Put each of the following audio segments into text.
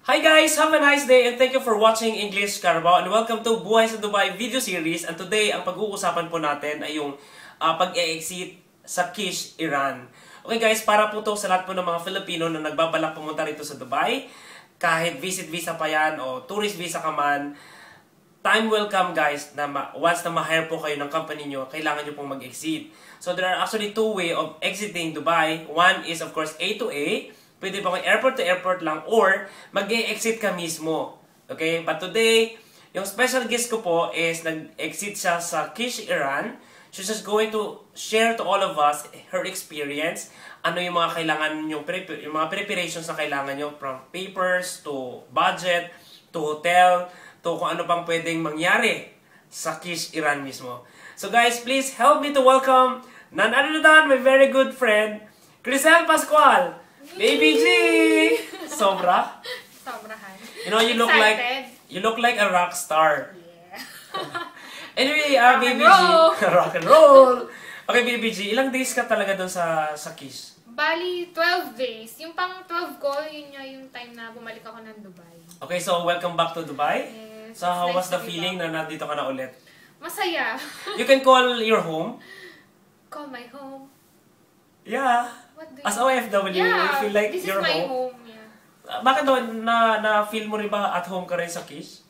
Hi guys! Have a nice day and thank you for watching English Carabao and welcome to Buhay sa Dubai video series. And today, ang pag-uusapan po natin ay yung pag-e-exit sa Kish, Iran. Okay guys, para po to sa lahat po ng mga Filipino na nagbabalak pumunta rito sa Dubai, kahit visit visa pa yan o tourist visa ka man, time will come guys na once na ma-hire po kayo ng company nyo, kailangan nyo pong mag-exit. So there are actually two ways of exiting Dubai. One is of course A to A. Pwede pa kayo airport to airport lang or mag-e-exit ka mismo. Okay? But today, yung special guest ko po is nag-exit siya sa Kish, Iran. She's just going to share to all of us her experience. Ano yung mga kailangan yung mga preparations na kailangan nyo from papers to budget to hotel to kung ano pang pwedeng mangyari sa Kish, Iran mismo. So guys, please help me to welcome none other than my very good friend, Crisel Pascual. Baby G! Sobra? Sobrahan. You know, you look like a rock star. Yeah. Anyway, Baby G. Rock and roll! Okay, Baby G, ilang days ka talaga doon sa Kish? Bali, 12 days. Yung pang 12 ko, yun yung time na bumalik ako ng Dubai. Okay, so welcome back to Dubai. Yes. So how was Nice the feeling na nandito ka na ulit? Masaya. You can call your home? Call my home. Yeah. As OFW, yeah, you feel like this your is my home? home. Yeah. Bakit doon na-feel mo rin ba at home ka rin sa Kish?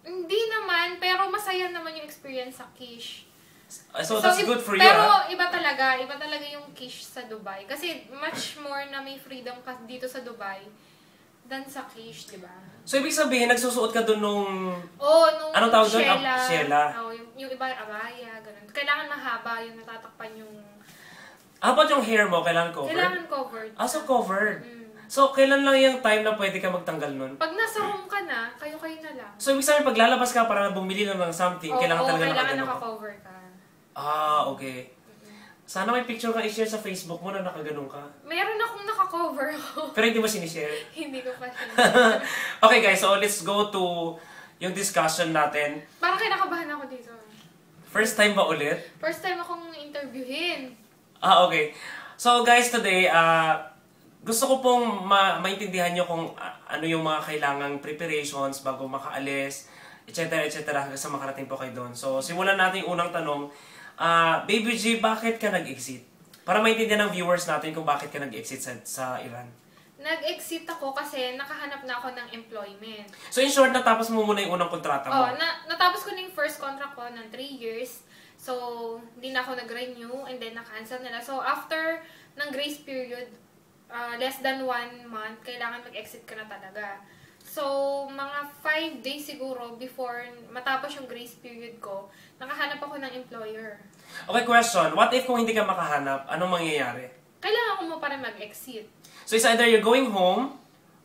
Hindi naman, pero masaya naman yung experience sa Kish. So that's good for you, Pero iba talaga yung Kish sa Dubai. Kasi much more na may freedom ka dito sa Dubai than sa Kish, di ba? So ibig sabihin, nagsusuot ka doon nung... nung anong tawag doon? Shela. Yung iba, abaya, ganun. Kailangan mahaba yung natatakpan yung... How about yung hair mo? Kailangan covered? Kailangan covered. So covered. So, kailan lang yung time na pwede ka magtanggal nun? Pag nasa home ka na, kayo-kayo na lang. So, ibig sabihin, pag lalabas ka para bumili lang ng something, kailangan talaga nakagano ka? naka-cover ka. Okay. Sana may picture ka i-share sa Facebook mo na nakaganon ka. Meron akong naka-cover. Pero hindi mo sinishare? Hindi ko pa sinishare. Okay guys, so let's go to yung discussion natin. Parang kinakabahan ako dito. First time ba ulit? First time akong interviewin. Okay. So guys, today, gusto ko pong maintindihan nyo kung ano yung mga kailangang preparations bago makaalis, etc. hanggang sa makarating po kayo doon. So, simulan natin yung unang tanong. Baby G, bakit ka nag-exit? Para maintindihan ng viewers natin kung bakit ka nag-exit sa Iran. Nag-exit ako kasi nakahanap na ako ng employment. So, in short, natapos mo muna yung unang kontrata mo? Natapos ko na yung first contract ko ng 3 years. So, hindi na ako nag-renew and then na-cancel nila. So, after ng grace period, less than 1 month, kailangan mag-exit ka na talaga. So, mga 5 days siguro before matapos yung grace period ko, nakahanap ako ng employer. Okay, question. What if kung hindi ka makahanap, anong mangyayari? Kailangan ko mo pa rin mag-exit. So, it's either you're going home,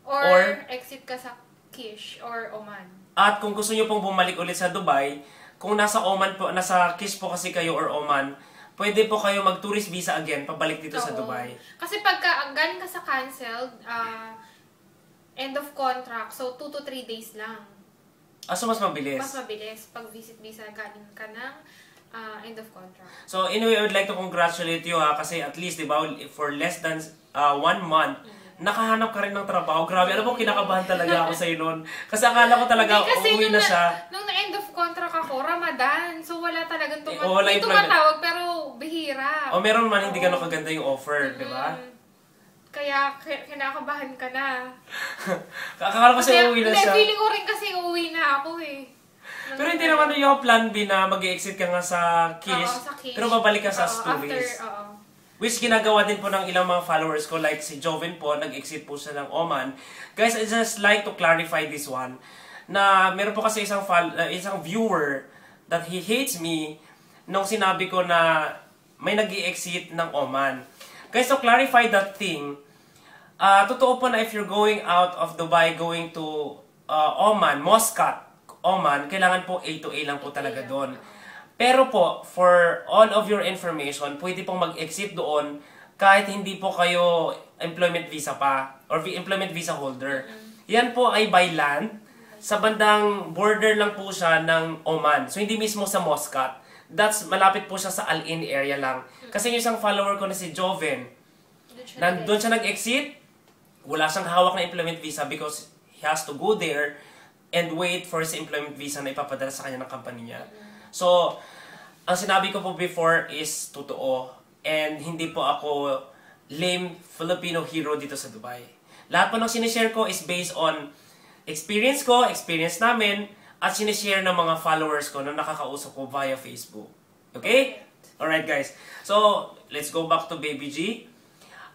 or exit ka sa Kish or Oman. At kung gusto nyo pong bumalik ulit sa Dubai, kung nasa Oman po, nasa Kish po kasi kayo or Oman, pwede po kayo mag-tourist visa again, pabalik dito sa Dubai. Kasi pagka galing ka sa canceled, end of contract, so 2 to 3 days lang. So mas mabilis? Mas mabilis. Pag visit visa, galing ka ng end of contract. So anyway, I would like to congratulate you kasi at least, di ba, for less than 1 month, nakahanap ka rin ng trabaho. Grabe, alam mo, kinakabahan talaga ako sa'yo noon. Kasi akala ko talaga, uuwi na siya. Nung na-end of contract ako, Ramadan. So, wala talagang tumatawag, pero bihira. Meron man, hindi gano'ng kaganda yung offer, di ba? Kaya, kinakabahan ka na. Akala ko kasi uuwi na siya. Feeling ko rin kasi uuwi na ako eh. Pero hindi naman yung plan B na mag-exit ka nga sa Kish, pero babalik ka sa tourist. Which ginagawa din po ng ilang mga followers ko, like si Joven po, nag-exit po siya ng Oman. Guys, I just like to clarify this one, na meron po kasi isang viewer that he hates me nung sinabi ko na may nag-exit ng Oman. Guys, to clarify that thing, totoo po na if you're going out of Dubai, going to Oman, Muscat, Oman, kailangan po A to A lang po talaga doon. Pero po, for all of your information, pwede pong mag-exit doon kahit hindi po kayo employment visa pa or employment visa holder. Yan po ay by land. Sa bandang border lang po siya ng Oman. So, hindi mismo sa Muscat. That's malapit po siya sa Al Ain area lang. Kasi yung isang follower ko na si Joven, doon siya nag-exit, wala siyang hawak na employment visa because he has to go there and wait for sa employment visa na ipapadala sa kanya ng company niya. So, ang sinabi ko po before is totoo. And hindi po ako lame Filipino hero dito sa Dubai. Lahat po ng sinishare ko is based on experience ko, experience namin, at sinishare ng mga followers ko na nakakausap ko via Facebook. Okay? Alright guys. So, let's go back to Baby G.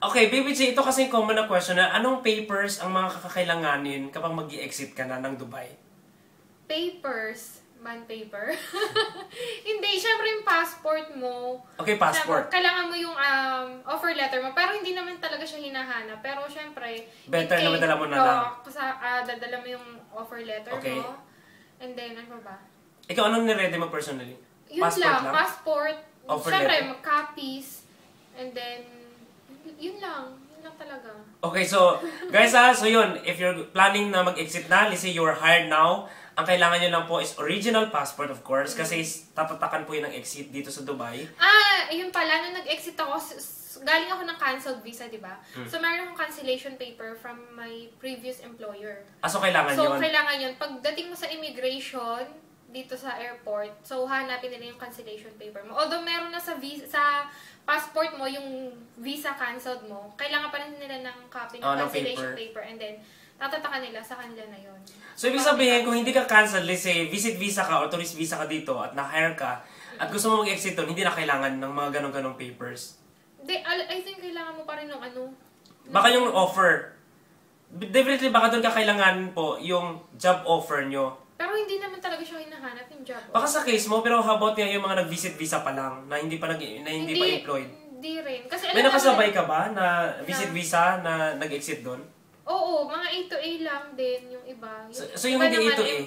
Okay, Baby G, ito kasi common na question na anong papers ang mga kakailanganin kapag mag-i-exit ka na ng Dubai? Papers? Man paper? Hindi, syempre yung passport mo. Okay, passport. Syempre, kailangan mo yung offer letter mo. Pero hindi naman talaga siya hinahanap. Pero syempre, better na madala mo na lang. Dadala mo yung offer letter mo. And then, ano ba? Ikaw, anong niredy mo personally? Yun lang, passport. Offer syempre, letter. mag-copies. And then, yun lang. Yun lang talaga. Okay, so, guys so yun, if you're planning na mag-exit na, let's say you're hired now, ang kailangan nyo lang po is original passport, of course, kasi tatatakan po yun ng exit dito sa Dubai. Yun pala, nung nag-exit ako, galing ako ng canceled visa, di ba? So, meron akong cancellation paper from my previous employer. So, kailangan yun? So, kailangan yun. Pagdating mo sa immigration, dito sa airport, so, hanapin nila yung cancellation paper mo. Although, meron na sa passport mo, yung visa canceled mo, kailangan pa rin nila ng copy ng cancellation paper. And then, tatatakan nila sa kanila na yun. So, ibig sabihin, kung hindi ka cancel, let's say, visit visa ka or tourist visa ka dito at na-hire ka, at gusto mo mag-exit doon, hindi na kailangan ng mga ganong-ganong papers. I think kailangan mo pa rin ng ano. Baka yung offer. Definitely, baka doon ka kailangan po yung job offer nyo. Pero hindi naman talaga siya hinahanap yung job. Baka sa case mo, pero how about yung mga nag-visit visa pa lang, na hindi pa employed? Hindi rin. Kasi may nakasabay ka ba na visit visa na nag-exit doon? Oo, mga A to A lang din yung iba. So yung hindi A to A?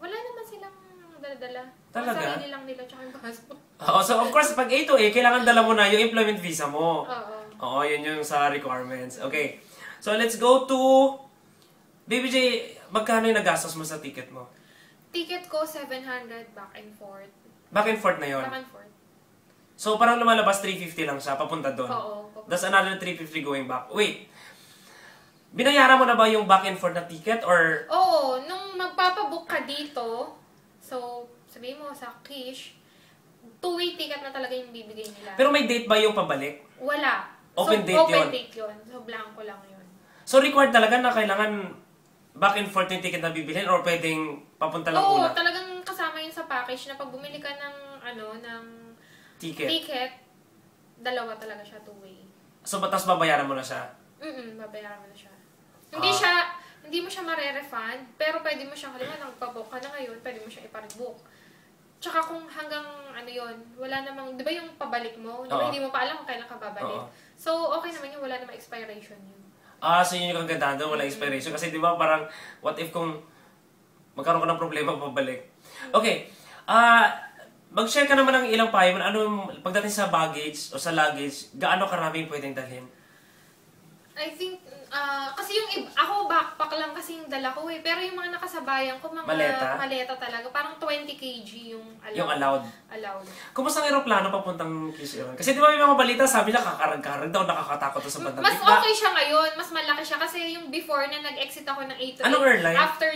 Wala naman silang dala-dala. Talaga? Sarili lang nila tsaka yung passport. So of course, pag A to A, kailangan dala mo na yung employment visa mo. Oo. Yun yung sa requirements. Okay. So let's go to... Baby J, magkano yung nagastos mo sa ticket mo? Ticket ko, 700 back and forth. Back and forth na yun? Back and forth. So parang lumalabas 350 lang siya, papunta doon? Oo. That's another 350 going back. Wait. Binayaran mo na ba yung back and forth na ticket or... Oo, nung magpapabook ka dito, so sabihin mo sa Kish, 2-way ticket na talaga yung bibigay nila. Pero may date ba yung pabalik? Wala. Open date open date yun. So blanco lang yun. So required talaga na kailangan back and forth yung ticket na bibilhin or pwedeng papunta lang una? Oo, talagang kasama yun sa package na pag bumili ka ng ticket, dalawa talaga siya 2-way. So tapos babayaran mo na siya? Babayaran mo na siya. Hindi mo siya mare-refund, pero pwede mo siyang, halimbawa, nagpabook ka na ngayon, pwede mo siyang ipa-rebook. Tsaka kung hanggang wala namang, di ba yung pabalik mo? Di ba hindi mo pa alam kung kailan ka babalik? So, okay naman yun, wala namang expiration yun. So yun yung kagandahan doon, wala expiration. Kasi di ba parang, what if kung magkaroon ka ng problema pabalik? Okay. Mag-share ka naman ng ilang payo. Pagdating sa baggage o sa luggage, gaano karaming pwedeng dalhin? I think, kasi ako backpack lang kasi yung dala ko eh. Pero yung mga nakasabayan ko, mga maleta talaga. Parang 20 kg yung allowed. Yung allowed? Allowed. Kumusta ang aeroplano papuntang Kish Iran? Kasi di ba may mga balita, sabi na kakarag-karag daw, nakakatakot sa bandang mas okay siya ngayon, mas malaki siya. Kasi yung before na nag-exit ako ng A to A. Anong airline? After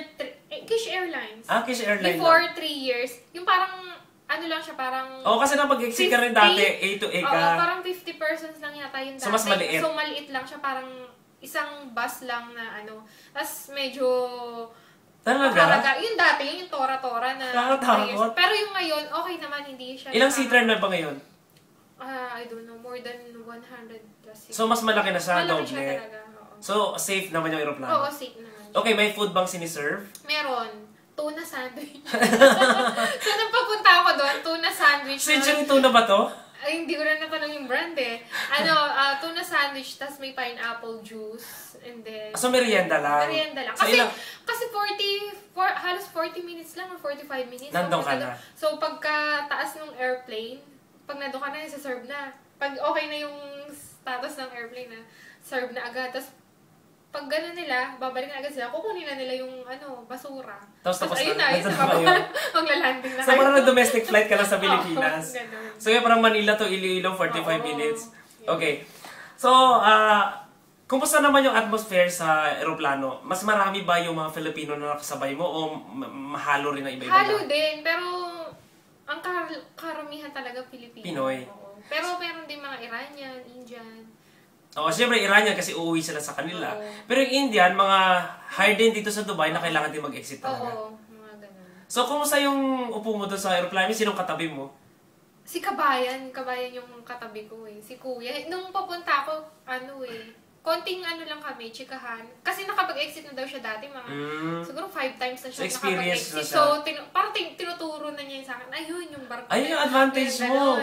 Kish Airlines. Kish Airlines Before 3 years. Yung parang, lang siya, parang... kasi napag-exit ka rin dati, A to A ka. Parang 50 persons lang yata yung dati. So, mas maliit. So, maliit lang siya, parang isang bus lang na Tapos medyo... Talaga? Yung dati, yung tora-tora na... Nakakatakot. Pero yung ngayon, okay naman, hindi siya... Ilang seater na ba ngayon? I don't know, more than 100 plus. So, mas malaki na siya, malaki doble. Siya talaga, oo. So, safe naman yung aeroplano? Oo, safe naman. Okay, may food bang siniserve? Meron. Tuna sandwich. So, nung papunta ako doon, tuna sandwich. Century tuna ba to? Ay, hindi ko rin natanong yung brand eh. Tuna sandwich, tas may pineapple juice, and then... So, merienda lang? Merienda lang. So, Kasi halos 40 minutes lang or 45 minutes. Nandun ka na? So, pagka taas ng airplane, pag nandun ka na, isa-serve na. Pag okay na yung status ng airplane na, serve na agad. Tapos, pag gano'n nila, babalik na agad sila, kukunin na nila yung basura. Tapos ayun na, maglalanding na kayo. So parang na-domestic flight ka lang sa Pilipinas. So parang Manila to Iloilo, 45 minutes. Okay. So, Kumusta naman yung atmosphere sa eroplano? Mas marami ba yung mga Filipino na nakasabay mo o mahalo rin na iba-iba? Halo din, pero ang karamihan talaga Pilipino. Pinoy. Oo. Pero meron din mga Iranian, Indian. Oo, siyempre Iranian kasi uuwi sila sa kanila. Oo. Pero yung Indian, mga hire din dito sa Dubai na kailangan din mag-exit talaga. Oo, mga ganun. So, kumusta yung upo mo doon sa aeroplano? Sinong katabi mo? Si Kabayan yung katabi ko eh. Si Kuya. Nung papunta ako, konting lang kami, chikahan. Kasi nakapag-exit na daw siya dati, siguro 5 times na siya So, experience nakapag-exit. na siya. So, parang tinuturo na niya sa akin, ayun, yung barko. Ayun yung advantage mo.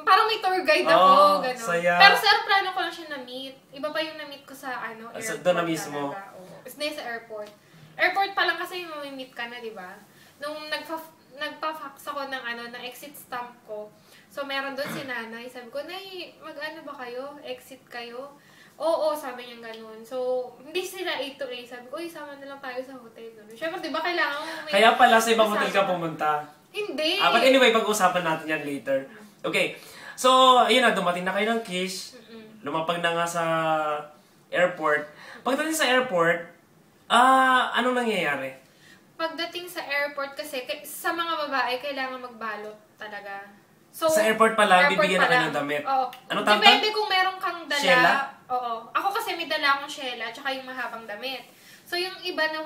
Parang may tour guide ako, gano'n. Saya. Pero sa aeroplano ko lang siya na-meet. Iba pa yung na-meet ko sa airport. doon na mismo. Talaga. Oo. Hindi sa airport. Airport pa lang kasi mamimit ka na, di ba? Nung nagpa-fax ako ng exit stamp ko. So, meron doon si nanay. Sabi ko, Nay, mag-ano ba kayo? Exit kayo? Oo, sabi niya ganun. So, hindi sila A to A. Sabi ko, sama na lang tayo sa hotel. Siyempre, di ba kailangan mo may... Kaya pala sa ibang hotel ka pumunta. Hindi. But anyway, pag-usapan natin yan later. Okay. So, ayun na, dumating na kayo ng Kish. Lumapag na nga sa airport. Pagdating sa airport, anong nangyayari? Pagdating sa airport kasi, sa mga babae, kailangan magbalot talaga. So, Sa airport pa lang, bibigyan na kayo lang. ng damit. Oo. Ano tawag? Depende kung meron kang dala. Shela? Oo. Ako kasi may dala akong shela, tsaka yung mahabang damit. So, yung iba na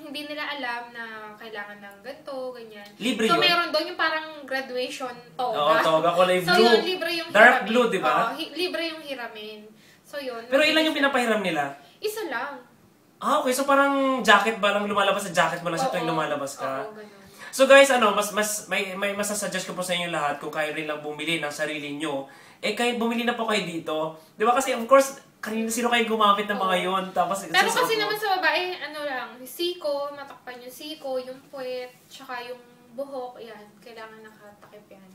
hindi nila alam na kailangan ng ganito, ganyan. Libre so, yun? meron doon yung parang graduation toga. Oo, toga, kulay blue. So, yun, libre yung Dark hiramin. blue, di ba? Oo, libre yung hiramin. So, yun. Pero ilan yung pinapahiram nila? Isa lang. Okay. So, parang jacket ba lang lumalabas sa jacket mo lang siya tuwing Oo. lumalabas ka? Oo, ganun. So guys, may masasuggest ko po sa inyo lahat kung kayo rin lang bumili ng sarili nyo. Kahit bumili na po kayo dito. Di ba kasi of course, sino kayo gumamit ng mga yon? Tapos, pero kasi naman sa babae, siko, matakpan yung siko, yung puwet, tsaka yung buhok, yan. Kailangan nakatakip yan.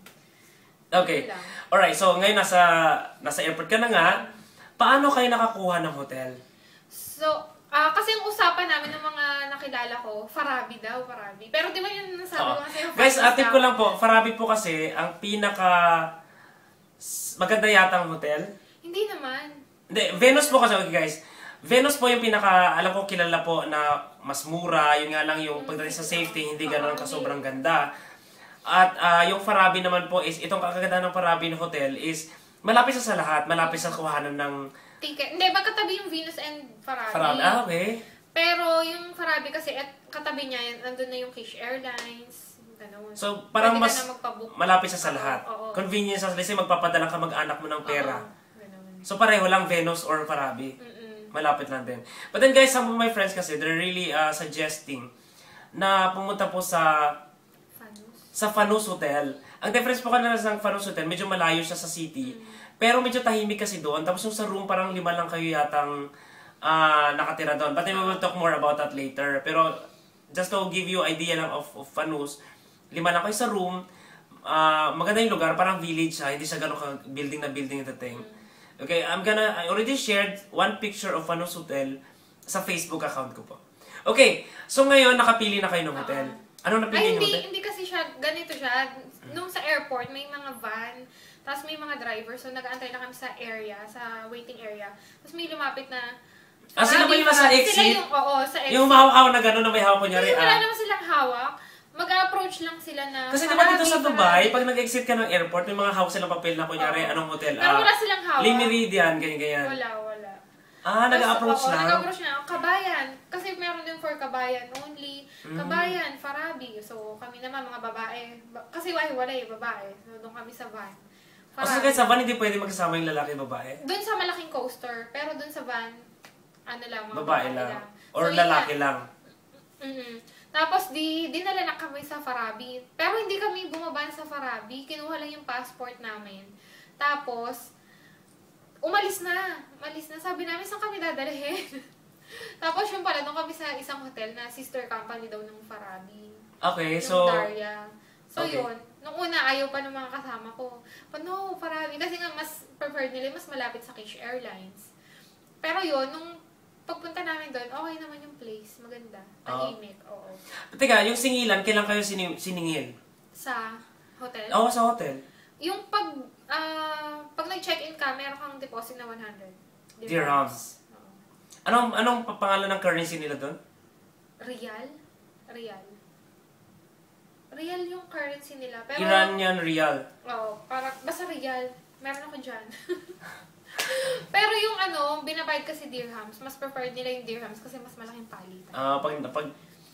Okay. Alright, so ngayon nasa airport ka na nga. Paano kayo nakakuha ng hotel? So, kasi yung usapan namin ng mga nakilala ko, Farabi daw, Farabi. Pero di ba yun nasabi ko kasi yung guys, tip ko lang po, Farabi po kasi ang pinaka maganda yata ang hotel. Hindi naman. Hindi, Venus po kasi, okay guys. Venus po yung pinaka, alam ko kilala po na mas mura, yun nga lang yung pagdating sa safety, hindi ganoon ka sobrang ganda. At yung Farabi naman po is, itong kaganda ng Farabi na hotel is, malapit sa lahat, malapit sa kuhanan ng ticket. Hindi, magkatabi yung Venus and Farabi. Farabi, okay. Pero yung Farabi kasi, at katabi niya, andun na yung Kish Airlines, ganun. So, parang Pwede mas ka na magpabook. malapit sa lahat. Oo. Convenience, let's say magpapadala ka mag-anak mo ng pera. Ganun. So, pareho lang Venus or Farabi. Malapit lang din. But then guys, some of my friends kasi, they're really suggesting na pumunta po sa Fanus Hotel. Ang difference po kanina sa Fanus Hotel, medyo malayo siya sa city. Pero medyo tahimik kasi doon. Tapos yung sa room, parang 5 lang kayo yatang nakatira doon. But then we will talk more about that later. Pero just to give you idea lang of Fanus, 5 lang kayo sa room. Maganda yung lugar, parang village siya. Hindi siya gano'ng building na building ito thing. Okay, I already shared one picture of Fanus Hotel sa Facebook account ko po. Okay, so ngayon nakapili na kayo ng hotel. Ano napili niyo hotel? Hindi kasi siya, ganito siya. Nung sa airport, may mga van, tapos may mga driver, so nag-aantay na kami sa area, sa waiting area. Tapos may lumapit na... sila ba yung nasa exit? Sila sa exit. Yung mahawak na gano'n na may hawak ko niya rin. Wala naman silang hawak. Mag-approach lang sila na... Kasi diba dito sa Dubai, pag nag-exit ka ng airport, may mga hawak silang papel na kunyari, anong hotel? Pero wala silang hawak. Le Meridian, ganyan. Wala. Nag-approach lang? Nag-approach na. Kabayan. Kasi meron din for Kabayan only. Kabayan, Farabi. So, kami naman mga babae. Kasi wala babae. So, doon kami sa van. So guys, sa van hindi pwede magsama yung lalaki at babae? Doon sa malaking coaster. Pero doon sa van, mga babae lang. Or so, lalaki lang. Tapos, dinala na kami sa Farabi. Pero hindi kami bumaba sa Farabi. Kinuha lang yung passport namin. Tapos, umalis na. Sabi namin, saan kami dadalhin? Tapos, yung pala, doon kami sa isang hotel na sister company daw ng Farabi. Okay, yung so... Daria. So, okay. Yun. Nung una, ayaw pa ng mga kasama ko. No, Farabi. Kasi nga, mas preferred nila, mas malapit sa Kish Airlines. Pero yun, nung pagpunta namin doon, okay naman yung place. Maganda. Tahimik. Oo. Teka, yung singilan, kailan kayo siningil? Sa hotel? Oo, sa hotel. Yung pag nag-check-in ka, meron kang deposit na 100 dirhams. Anong pangalan ng currency nila doon? Real? Real yung currency nila. Pero, Iranian Rial. Oo, parang, basta real. Meron ako dyan. Pero yung binabayad kasi dirhams, mas preferred nila yung dirhams kasi mas malaking palitan.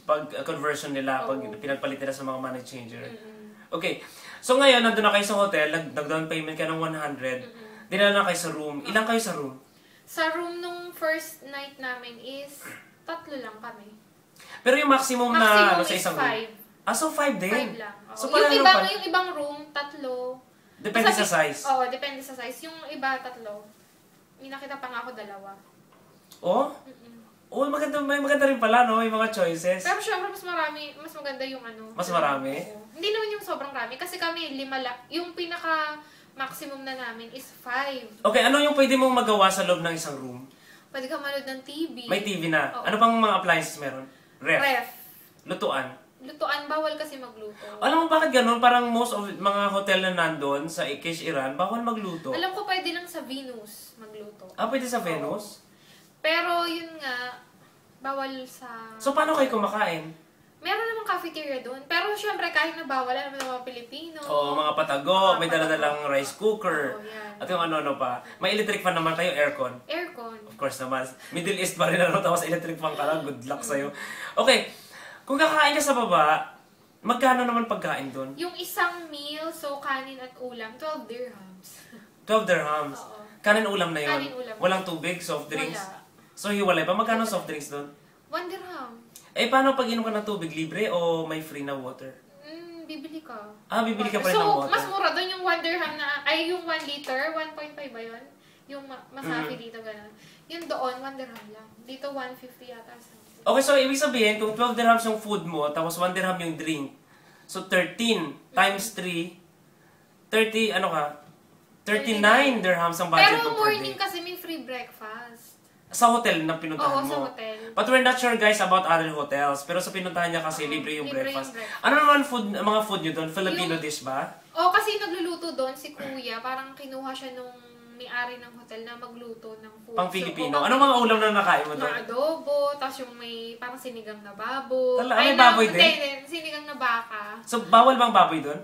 Pag conversion nila, pag pinagpalit nila sa mga money changer. Mm-mm. Okay. So ngayon, nandun na kayo sa hotel, nag-down payment ka ng 100. Dinala na kayo sa room. Ilang kayo sa room? Sa room nung first night namin is 3 lang kami. Pero yung maximum na sa isang room? 5. So 5 din? 5 lang. Oo. So, yung ibang room, 3. Depende sa size? Oo, depende sa size. Yung iba, 3. May nakita pa nga ako 2. Oh? Oh, maganda rin pala, no? Yung mga choices. Pero syempre, mas maganda yung Mas marami? Oo. Hindi naman yung sobrang rami. Kasi kami, 5 lang. Yung pinaka-maximum na namin is 5. Okay, ano yung pwede mong magawa sa loob ng isang room? Pwede ka manood ng TV. May TV na. Oo. Ano pang mga appliances meron? Ref. Lutuan. Lutuan, bawal kasi magluto. Alam mo bakit ganun? Parang most of mga hotel na nandun sa Kish, Iran, bawal magluto. Alam ko pwede lang sa Venus magluto. Pwede sa Venus? Pero yun nga, bawal sa... So, paano kayo kumakain? Meron namang cafeteria doon. Pero syempre, kahit na bawal, alam mo ng mga Pilipino. Oo, mga patago, may dala-dalang rice cooker. Oo, yan. At yung ano pa. May electric fan naman kayo, aircon. Aircon. Of course naman. Middle East pa rin tapos electric fan ka lang. Good luck sa'yo. Okay, kung kakain ka sa baba, magkano naman pagkain doon? Yung isang meal, so kanin at ulam, 12 dirhams. 12 dirhams. Oo. Kanin ulam na yun? Kanin ulam. Walang tubig, soft drinks? Wala. So hiwalay pa. Magkano soft drinks doon? 1 dirham. Paano pag inom ka ng tubig? Libre o may free na water? Bibili ka. Bibili ka pa rin so, ng water? mas mura doon yung 1 dirham yung 1 liter, 1.5 ba yun? Yung masabi dito, gano'n. Yung doon, 1 dirham lang. Dito, 150 yata. Okay, so ibig sabihin, kung 12 dirhams yung food mo, tapos 1 dirham yung drink, so 13 times 3, 39 dirhams ang budget Pero mo per morning day. kasi may free breakfast. Sa hotel na pinuntahan Oo, mo? sa hotel. But we're not sure guys about other hotels. Pero sa pinuntahan niya kasi libre yung libre breakfast. yung breakfast. Ano naman mga food nyo doon? Filipino dish ba? Kasi nagluluto doon si Kuya. Parang kinuha siya nung may-ari ng hotel na magluto ng food. Pang Filipino. Anong mga ulam na nakain mo doon? Mga adobo, tapos yung may parang sinigang na baboy. May baboy din? Hindi, sinigang na baka. So, bawal bang baboy doon?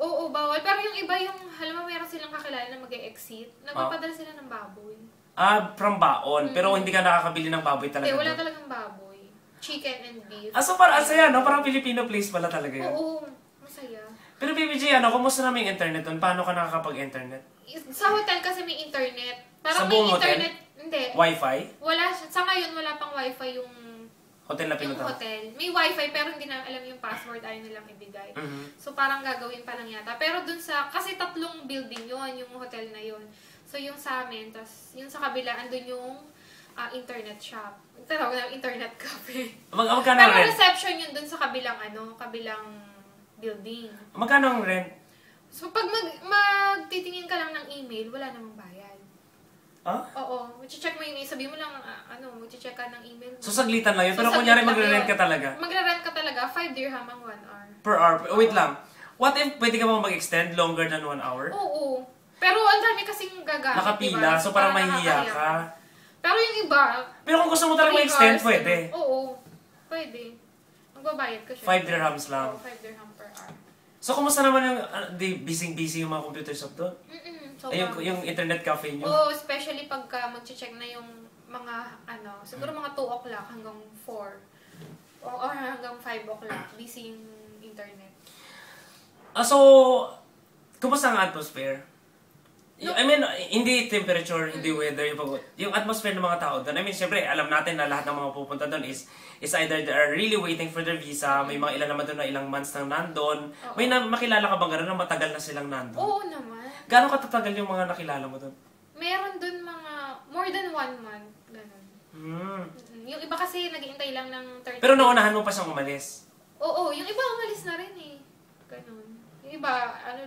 Oo, bawal. Pero yung iba alam mo, meron silang kakilala na mag-e-exit. Nagpapadala sila ng baboy. From baon. Pero hindi ka nakakabili ng baboy talaga Hindi, wala doon? talagang baboy. Chicken and beef. So parang asaya, no? Parang Filipino place pala talaga yun. Oo, masaya. Pero PBJ, kumusta naman yung internet doon? Paano ka nakakapag-internet? Sa hotel kasi may internet. Parang Sa buong may internet. hotel? Hindi. Wi-Fi? Wala. Sa ngayon, wala pang wifi yung Hotel na yung pinuntahan? hotel. May wifi pero hindi na alam yung password, ayaw nilang ibigay. So parang gagawin pa lang yata. Pero dun kasi 3 building yon yung hotel na yon. So yung sa amin, tapos yung sa kabila, andun yung internet shop. Tawag na internet cafe. Magkano Pero ang rent? reception yun dun sa kabilang building. Magkano ang rent? So pag magtitingin ka lang ng email, wala namang bayad. Oo. Mag-check mo yung sabi mo lang, mag-check ka ng email mo. So saglitan lang yun. Pero So, kunyari saglit lang magre-rent yun. ka talaga? Magre-rent ka talaga, 5 dirham ang 1 hour. Per hour? Wait lang. What if pwede ka bang mag-extend longer than 1 hour? Oo. Pero ang dami kasing gagamit, Nakapila, diba? so parang mahihiya ka. Pero yung iba, Pero kung gusto mo talaga 3 mag-extend, hours, pwede. Oo. Pwede. Magbabayad ka siya. 5 dirhams lang. Oo, 5 dirham per hour. So kumusta naman yung busy yung mga computer shop doon? So, Yung internet cafe nyo? Oo, especially pagka mag-check na yung mga, siguro mga 2 o'clock hanggang 4. Or hanggang 5 o'clock, busy yung internet. So, kumusta ang atmosphere? I mean, hindi temperature, hindi weather, yung atmosphere ng mga tao doon. I mean, syempre, alam natin na lahat ng mga pupunta doon is either they are really waiting for their visa, may mga ilan naman doon na ilang months nang nandun. May makilala ka bang gano'n na matagal na silang nandun? Oo naman. Gano'ng katatagal yung mga nakilala mo doon? Meron doon mga more than 1 month. Ganun. Yung iba kasi naghihintay lang ng 30 Pero naunahan mo pa siyang umalis? Oo, yung iba umalis na rin eh. Ganun. Yung iba,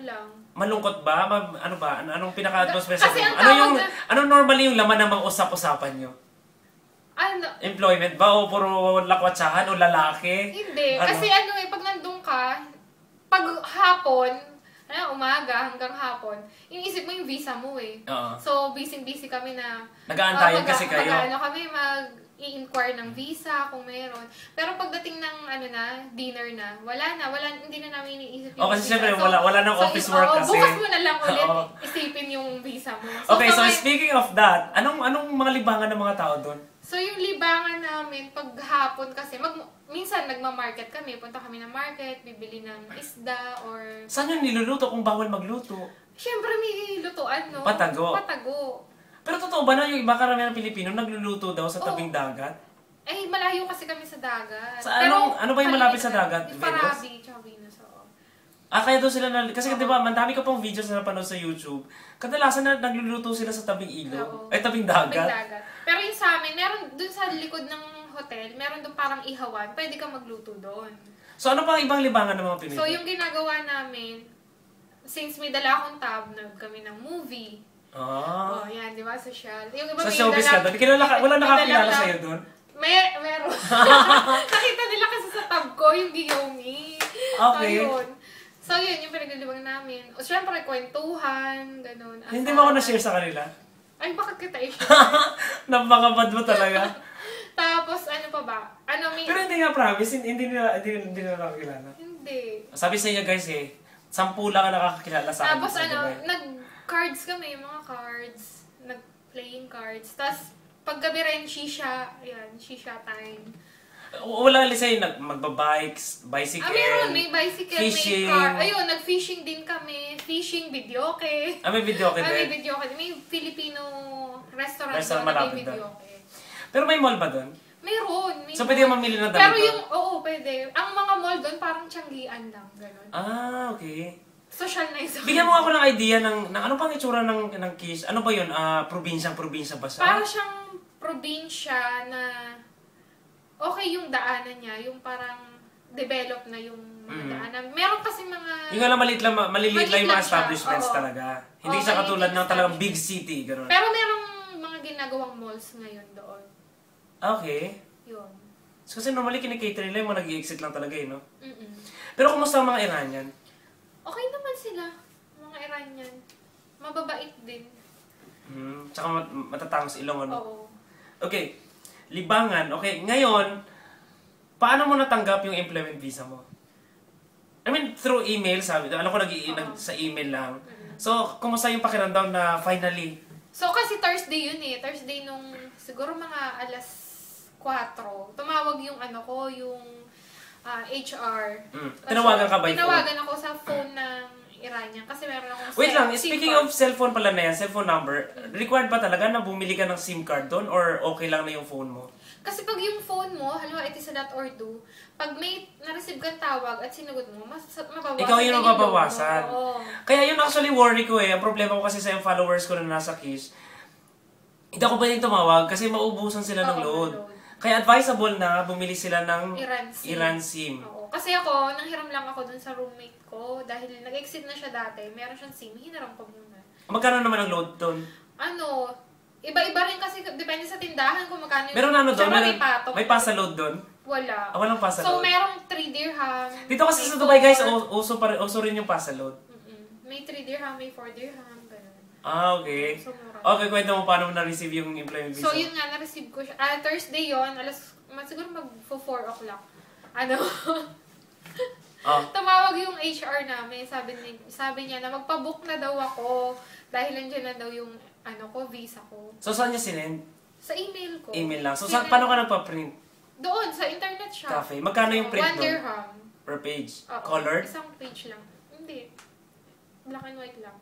lang. Malungkot ba? Anong pinaka-atmosphere sa Kasi room? ang tawag Anong normally yung laman ng mga usap-usapan nyo? Employment ba? O puro lakwatsahan? O lalaki? Hindi. Kasi pag nandun ka, pag hapon, umaga hanggang hapon, iniisip mo yung visa mo eh. Oo. So, busy-busy kami na... Nag-aantayan kasi kayo. Kami i-inquire ng visa kung meron. Pero pagdating ng dinner na, hindi na namin iniisip yung kasi visa. syempre, wala nang office work kasi. Bukas mo na lang ulit isipin yung visa mo. So, speaking of that, anong mga libangan ng mga tao doon? So, yung libangan namin, pag hapon kasi, minsan nagma-market kami, punta kami ng market, bibili ng isda, or... Saan yung niluluto kung bawal magluto? Siyempre, may lutuan, no? Patago. Pero totoo ba na yung iba karamihan ng Pilipino nagluluto daw sa tabing dagat? Eh, malayo kasi kami sa dagat. Ano ba yung malapit sa dagat? Parabi, tsaka Venus, oo. Kaya doon sila kasi di ba, mandami ka pong videos na napanood sa YouTube. Kadalasan na nagluluto sila sa tabing ilog. Tabing dagat. Pero yung sa amin, meron doon sa likod ng hotel, meron doon parang ihawan, pwede kang magluto doon. So ano pa ang ibang libangan ng mga Pinoy? So yung ginagawa namin, since may dala akong tab, kami ng movie. Yan, di ba? Social. Yung iba sa showbiz ka doon? Wala nakakilala sa'yo doon? Meron. Nakita nila kasi sa tab ko, yung Giyomi. Okay. So yun, yung pinaglilibang namin. O syempre, kwentuhan, ganun. Hindi mo ako na-share sa kanila? Ay, bakit kita i-share? Napakabad mo talaga. Tapos, ano pa ba? Pero hindi nga promise, hindi nila nakakilala. Hindi. Sabi sa inyo guys 10 lang ang nakakakilala sa akin. Tapos nag-cards kami, mga cards. Nag-playing cards. Tapos, paggabi rin, shisha time. Wala lisay, magbabikes, bicycle, may bicycle, fishing. may car. Ayun, nag-fishing din kami. Fishing, videoke. May videoke din? May videoke. May Filipino restaurant doon na may videoke. Pero may mall ba doon? Mayroon. So, pwede mamili ng damit Pero pwede. Ang mga mall doon, parang tiyanggian lang. Ganun. Okay. Social na yun. Bigyan mo ako ng idea ng ano pang itsura ng Kish? Ano ba yun? Probinsya ba siya? Parang siyang probinsya na okay yung daanan niya, yung parang develop na yung mga daanan. Meron kasi mga... Yung maliliit lang yung mga establishments siya. talaga. Hindi siya katulad ng talagang big city. Ganun. Pero merong mga ginagawang malls ngayon doon. Okay. Yun. So, kasi normally kinikate nila yung mga nag-i-exit lang talaga no? Pero kumusta ang mga Iranian? Okay naman sila, mga Iranian. Mababait din. Tsaka matatangos ilong, ano? Oo. Okay. Libangan. Okay, ngayon, paano mo natanggap yung employment visa mo? I mean, through email, sabi. Alam ko sa email lang. So, kumusta yung pakiramdam na finally? So, kasi Thursday yun eh. Thursday nung siguro mga alas 4, tumawag yung yung HR. Tinawagan ka by phone? Tinawagan ako sa phone ng Iranian kasi meron akong Wait lang, speaking of cellphone pala na yan, cellphone number, required ba talaga na bumili ka ng SIM card doon or okay lang na yung phone mo? Kasi pag yung phone mo, halimbawa it is a .org, pag may na-receive kang tawag at sinugod mo, mababawasan. Ikaw yung mababawasan. Oo. Kaya yun actually worry ko Ang problema ko kasi sa yung followers ko na nasa Kish, hindi ako pwedeng tumawag kasi maubusan sila ng load. Kaya advisable na bumili sila ng Iran SIM. Oo. Kasi ako, nanghiram lang ako dun sa roommate ko dahil nag-exit na siya dati. Meron siyang SIM, hinaram ko muna. Magkano naman ang load doon? Iba-iba rin kasi depende sa tindahan kung magkano yung... Meron doon? May pasa load doon? Wala. Walang pasa So, load? merong 3 dirham. Dito kasi sa Dubai guys, uso rin yung pasa load. May 3 dirham, may 4 dirham, ganun. Okay. So, mura. Okay, kwento mo paano mo na-receive yung employment visa. So, yun nga, na-receive ko siya. Thursday yun, siguro mag-4 o'clock. Tumawag yung HR namin. Sabi niya na magpabook na daw ako dahil nandiyan na daw yung visa ko. So, saan niya sinend? Sa email ko. Email lang. So, paano ka nagpa-print? Doon, sa internet shop. Cafe. Magkano yung print 1 dirham. Per page? Oo, Colored? Isang page lang. Hindi. Black and white lang.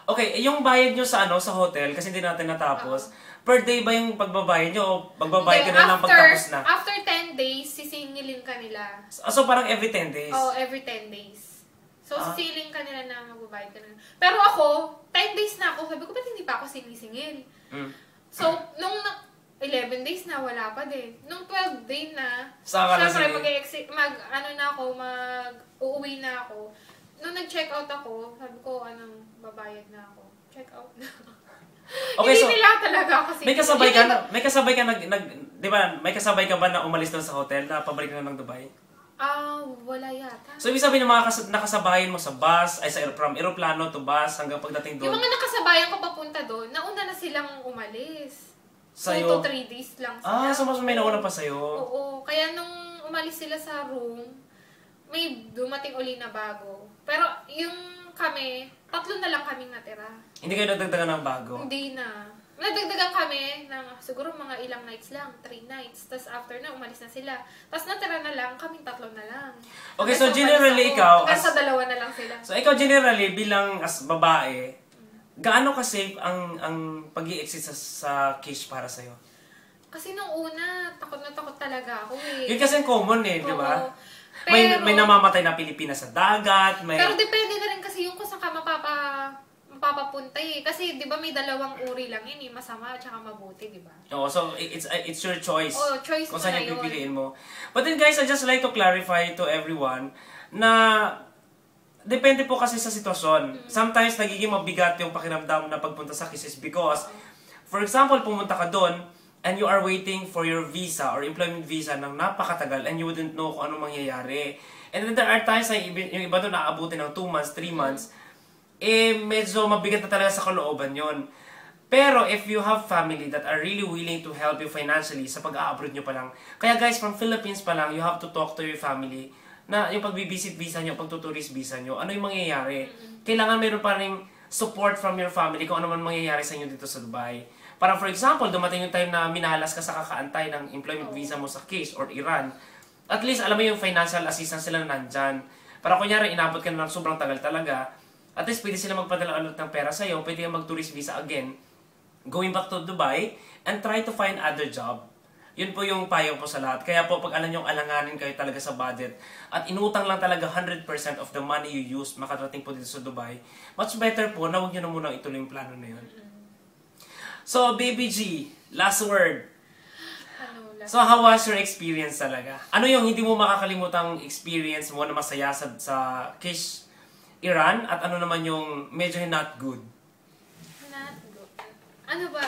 Okay, yung bayad nyo sa hotel, kasi hindi natin natapos, per day ba yung pagbabayad nyo o magbabayad ka na lang pagtapos na? After 10 days, sisingilin ka nila. So parang every 10 days? Every 10 days. So, sisingilin ka nila na magbabayad ka na. Pero ako, 10 days na ako, sabi ko, ba't hindi pa ako sinisingil? So, nung 11 days na, wala pa din. Nung 12 day na, syempre, uuwi na ako. Nung nag-check out ako, sabi ko, babayad na ako. Check out na. Okay, hindi so, nila talaga kasi. May kasabay ka ba na umalis doon sa hotel na pabalik na ng Dubai? Wala yata. So, ibig sabihin ng mga nakasabayan mo sa bus, from aeroplano to bus hanggang pagdating doon? Yung mga nakasabayan ko papunta doon, nauna na silang umalis. Sa'yo? 2 to 3 days lang sila. So mas may nauna pa sa'yo? Oo. Kaya nung umalis sila sa room, may dumating uli na bago. Pero yung kami, 3 na lang kaming natira. Hindi kayo nagdagdagan ng bago? Hindi na. Nadagdagan kami ng siguro mga ilang nights lang, 3 nights. Tapos after na, umalis na sila. Tapos natira na lang, kaming 3 na lang. Okay, so generally ikaw... Sa 2 na lang sila. So ikaw generally, bilang as babae, gaano ka-safe ang pag-i-exit sa Kish para sa'yo? Kasi nung una, takot na takot talaga ako eh. Yun kasi common di ba? Pero, may namamatay na Pilipinas sa dagat, may... Pero depende na rin kasi yung kung saan ka mapapapunta eh. Kasi di ba may 2 uri lang yun eh, masama at saka mabuti, di ba? Oh, so it's your choice. Oh, choice kung mo saan na yung yun. pipiliin mo. But then guys, I just like to clarify to everyone na depende po kasi sa sitwasyon. Sometimes nagiging mabigat yung pakiramdam na pagpunta sa Kiss because, for example, pumunta ka doon and you are waiting for your visa or employment visa ng napakatagal and you wouldn't know kung anong mangyayari. And then there are times na yung iba doon naabutin ng 2 months, 3 months, medyo mabigat na talaga sa kalooban yon. Pero if you have family that are really willing to help you financially sa pag-a-abroad nyo pa lang, kaya guys, from Philippines pa lang, you have to talk to your family na yung pag-visit visa nyo, pag-tourist visa nyo, ano yung mangyayari? Kailangan meron pa rin support from your family kung ano man mangyayari sa inyo dito sa Dubai. Para for example, dumating yung time na minahalas ka sa kakaantay ng employment visa mo sa Kish or Iran, at least alam mo yung financial assistance sila na nandyan. Para kunyari, inabot ka na ng sobrang tagal talaga, at least pwede sila magpadala ulit ng pera sa'yo, pwede kang mag-tourist visa again, going back to Dubai, and try to find other job. Yun po yung payo po sa lahat. Kaya po, pag alam nyo, alanganin kayo talaga sa budget at inutang lang talaga 100% of the money you use makarating po dito sa Dubai, much better po na huwag nyo na muna ituloy yung plano na yun. So, Baby G, last word. So, how was your experience talaga? Ano yung hindi mo makakalimutang experience mo na masaya sa Kish Iran at ano naman yung medyo not good? Not good. Ano ba?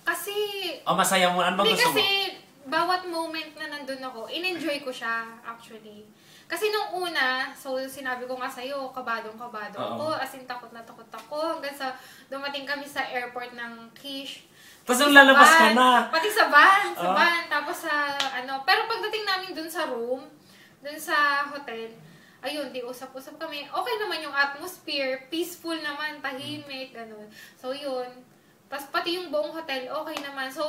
Kasi... masaya mo. Ano bang gusto mo? Kasi bawat moment na nandun ako, in-enjoy ko siya actually. Kasi nung una, so sinabi ko nga sa'yo, kabadong-kabado ako. As in, takot na takot ako. Hanggang sa dumating kami sa airport ng Kish. Tapos nung lalabas ka na. Pati sa van. Sa van. Tapos sa ano. Pero pagdating namin dun sa room, dun sa hotel, ayun, di usap-usap kami. Okay naman yung atmosphere. Peaceful naman, tahimik, gano'n. So yun. Tapos pati yung buong hotel, okay naman. So,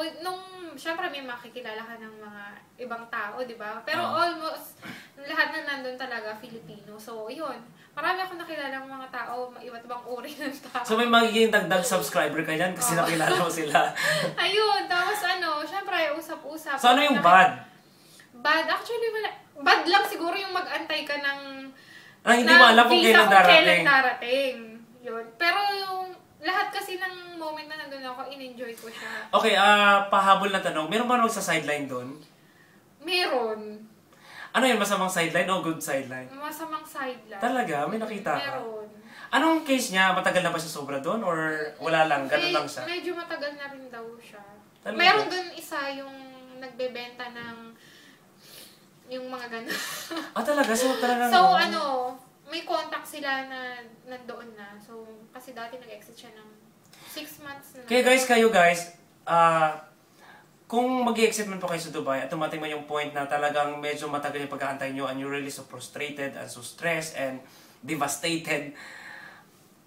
syempre may makikilala ka ng mga ibang tao, di ba? Pero almost, lahat na nandun talaga, Filipino. So, yun. Marami akong nakilala ng mga tao, iba't ibang uri ng tao. So, may magiging dagdag subscriber ka dyan kasi nakilala mo sila. Ayun. Tapos syempre, usap-usap. So, ano yung bad? Bad? Actually, wala. Bad lang siguro yung mag-antay ka ng hindi mo alam kung kailan darating. Yun. Pero yung lahat kasi ng moment na nandun ako, in-enjoy ko siya. Okay, pahabol na tanong. Meron ba sa-sideline doon? Meron. Ano yun? Masamang sideline o good sideline? Masamang sideline. Talaga? May nakita ka? Meron. Anong case niya? Matagal na ba siya sobra doon? Or wala lang? Ganun lang siya? Medyo matagal na rin daw siya. Talaga? Meron doon isa yung nagbebenta ng yung mga gano'n. Talaga? So, talaga may contact sila na nandoon na. So, kasi dati nag-exit siya ng 6 months na. Kaya guys, kung mag-i-exit man po kayo sa Dubai at tumating man yung point na talagang medyo matagal yung pag-aantay nyo and you're really so frustrated and so stressed and devastated,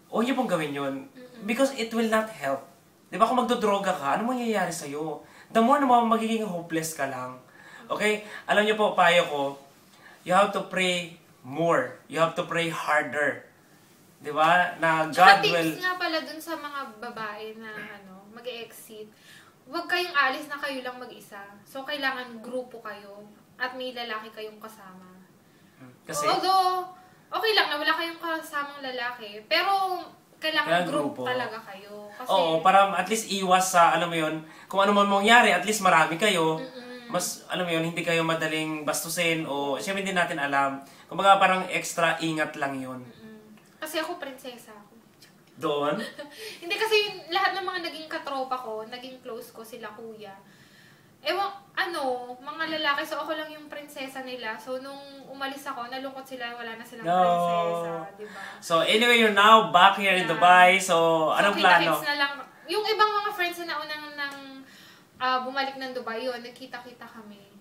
huwag nyo pong gawin yun. Because it will not help. Di ba kung magdodroga ka, ano mangyayari sa'yo? The more na magiging hopeless ka lang. Okay? Alam nyo po, payo ko, you have to pray more. You have to pray harder. Di ba? Na God will... Tips nga pala dun sa mga babae na mag-exit. Huwag kayong alis na kayo lang mag-isa. So, kailangan grupo kayo at may lalaki kayong kasama. Kasi... Although, okay lang na wala kayong kasamang lalaki. Pero, kailangan grupo talaga kayo. Kasi, para at least iwas sa, alam mo yun, kung ano man mangyari, at least marami kayo. Mas, alam mo yun, hindi kayo madaling bastusin o siyempre hindi natin alam. Kumbaga parang extra ingat lang yun. Kasi ako, prinsesa ako. Doon? Hindi kasi lahat ng mga naging katropa ko, naging close ko, sila kuya. Mga lalaki, so ako lang yung prinsesa nila. So, nung umalis ako, nalungkot sila, wala na silang No. prinsesa, diba? So, anyway, you're now back here in Dubai. So, anong plano? kita-kits na lang. Yung ibang mga friends na naunang bumalik ng Dubai, yun, nagkita-kita kami.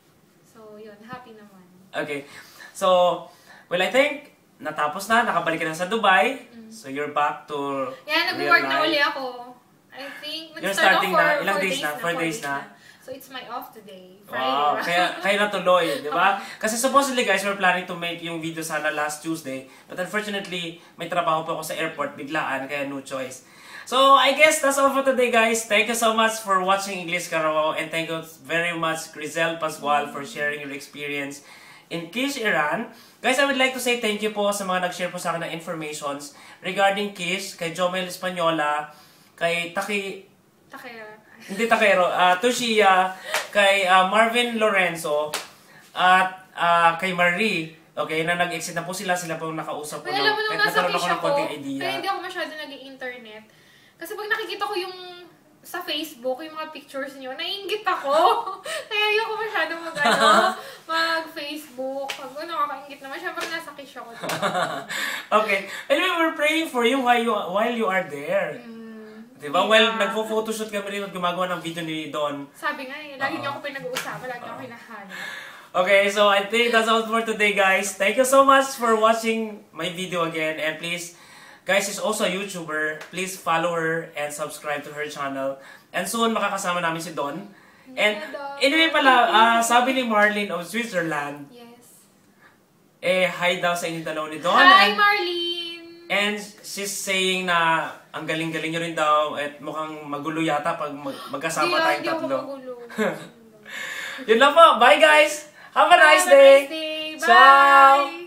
So, yun, happy naman. Okay. So, well, I think, natapos na, nakabalik ka na sa Dubai. So, you're back to Nag-work na uli ako. I think, nag-start ako for ilang 4 days na? 4 days na? So, it's my off today. Wow, Friday. kaya natuloy, di ba? Kasi supposedly guys, we're planning to make yung video sana last Tuesday. But unfortunately, may trabaho po ako sa airport, biglaan, kaya no choice. So, I guess that's all for today guys. Thank you so much for watching English Carabao. And thank you very much, Grizel Pascual, for sharing your experience in Kish, Iran. Guys, I would like to say thank you po sa mga nag-share po sa akin ng informations regarding Kish, kay Jomel Española, kay Takera. Hindi Takero, Tushia, kay Marvin Lorenzo, at kay Marie. Okay, na nag-exit na po sila po nakausap ko. Well, alam mo nung nasa nagkaroon Kish ng ako, konting idea. kaya hindi ako masyado nag-i-internet. Kasi pag nakikita ko yung sa Facebook, yung mga pictures niyo, naiingit ako. Kaya ayoko masyado mag-Facebook. Pag nakakaingit naman, syempre nasa Kish ako. Okay. Anyway, we're praying for you while you are there. Diba? Well, nagpo-photoshoot kami rin at gumagawa ng video ni Don. Sabi nga lagi niyo ako pinag-uusapan, lagi ako hinahanap. Okay, so I think that's all for today, guys. Thank you so much for watching my video again. And please, guys, she's also a YouTuber. Please follow her and subscribe to her channel. And soon, makakasama namin si Don. And anyway pala, sabi ni Marlene of Switzerland, yes. Hi daw sa inyong dalaw ni Don. Hi, Marlene! And she's saying na ang galing-galing nyo rin daw at mukhang magulo yata pag magkasama tayong tatlo. Hindi ako magulo. Yun lang po. Bye guys! Have a nice day! Bye! Ciao!